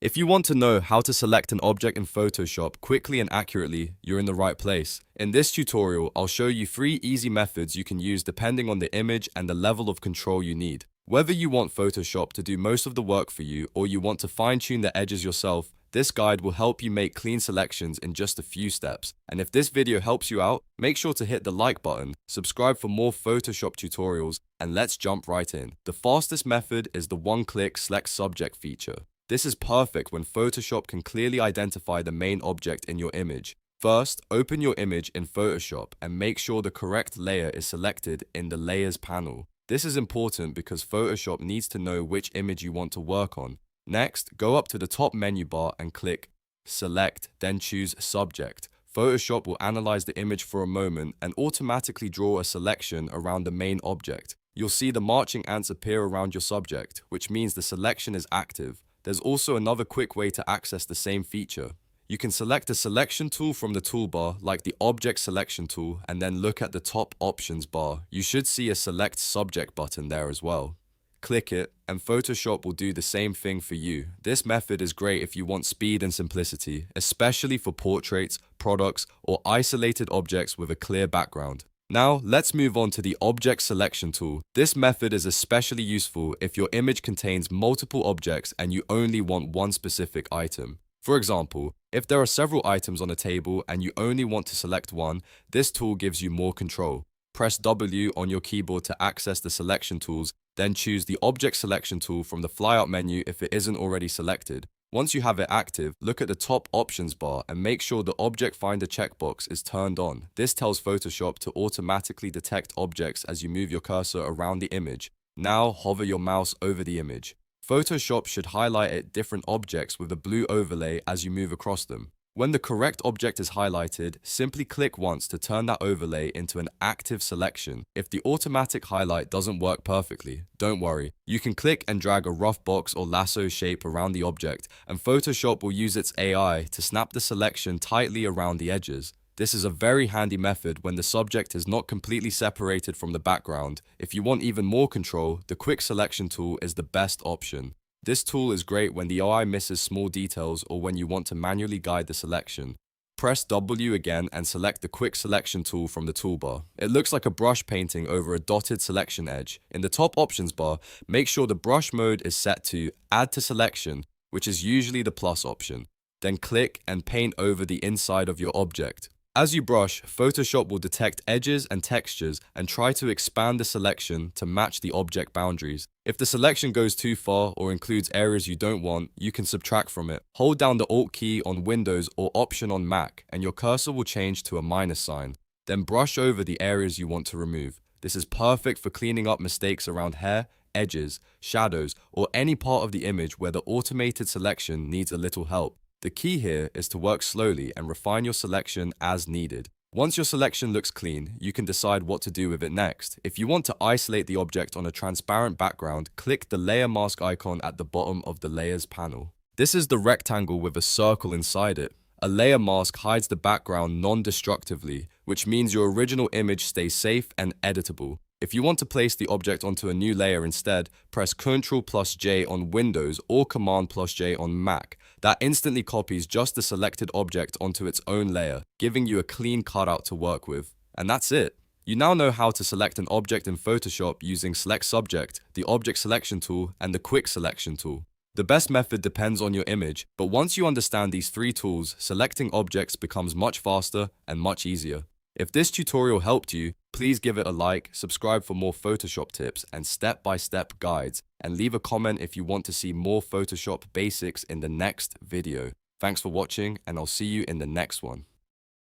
If you want to know how to select an object in Photoshop quickly and accurately, you're in the right place. In this tutorial, I'll show you 3 easy methods you can use depending on the image and the level of control you need. Whether you want Photoshop to do most of the work for you or you want to fine-tune the edges yourself, this guide will help you make clean selections in just a few steps. And if this video helps you out, make sure to hit the like button, subscribe for more Photoshop tutorials, and let's jump right in. The fastest method is the one-click Select Subject feature. This is perfect when Photoshop can clearly identify the main object in your image. First, open your image in Photoshop and make sure the correct layer is selected in the Layers panel. This is important because Photoshop needs to know which image you want to work on. Next, go up to the top menu bar and click Select, then choose Subject. Photoshop will analyze the image for a moment and automatically draw a selection around the main object. You'll see the marching ants appear around your subject, which means the selection is active. There's also another quick way to access the same feature. You can select a selection tool from the toolbar, like the Object Selection tool, and then look at the top options bar. You should see a Select Subject button there as well. Click it, and Photoshop will do the same thing for you. This method is great if you want speed and simplicity, especially for portraits, products, or isolated objects with a clear background. Now, let's move on to the Object Selection tool. This method is especially useful if your image contains multiple objects and you only want one specific item. For example, if there are several items on a table and you only want to select one, this tool gives you more control. Press W on your keyboard to access the selection tools, then choose the Object Selection tool from the flyout menu if it isn't already selected. Once you have it active, look at the top options bar and make sure the Object Finder checkbox is turned on. This tells Photoshop to automatically detect objects as you move your cursor around the image. Now hover your mouse over the image. Photoshop should highlight different objects with a blue overlay as you move across them. When the correct object is highlighted, simply click once to turn that overlay into an active selection. If the automatic highlight doesn't work perfectly, don't worry. You can click and drag a rough box or lasso shape around the object, and Photoshop will use its AI to snap the selection tightly around the edges. This is a very handy method when the subject is not completely separated from the background. If you want even more control, the Quick Selection tool is the best option. This tool is great when the AI misses small details or when you want to manually guide the selection. Press W again and select the Quick Selection tool from the toolbar. It looks like a brush painting over a dotted selection edge. In the top options bar, make sure the brush mode is set to Add to Selection, which is usually the plus option. Then click and paint over the inside of your object. As you brush, Photoshop will detect edges and textures and try to expand the selection to match the object boundaries. If the selection goes too far or includes areas you don't want, you can subtract from it. Hold down the Alt key on Windows or Option on Mac, and your cursor will change to a minus sign. Then brush over the areas you want to remove. This is perfect for cleaning up mistakes around hair, edges, shadows, or any part of the image where the automated selection needs a little help. The key here is to work slowly and refine your selection as needed. Once your selection looks clean, you can decide what to do with it next. If you want to isolate the object on a transparent background, click the layer mask icon at the bottom of the Layers panel. This is the rectangle with a circle inside it. A layer mask hides the background non-destructively, which means your original image stays safe and editable. If you want to place the object onto a new layer instead, press Ctrl+J on Windows or Command+J on Mac. That instantly copies just the selected object onto its own layer, giving you a clean cutout to work with. And that's it. You now know how to select an object in Photoshop using Select Subject, the Object Selection tool, and the Quick Selection tool. The best method depends on your image, but once you understand these 3 tools, selecting objects becomes much faster and much easier. If this tutorial helped you, please give it a like, subscribe for more Photoshop tips and step-by-step guides, and leave a comment if you want to see more Photoshop basics in the next video. Thanks for watching, and I'll see you in the next one.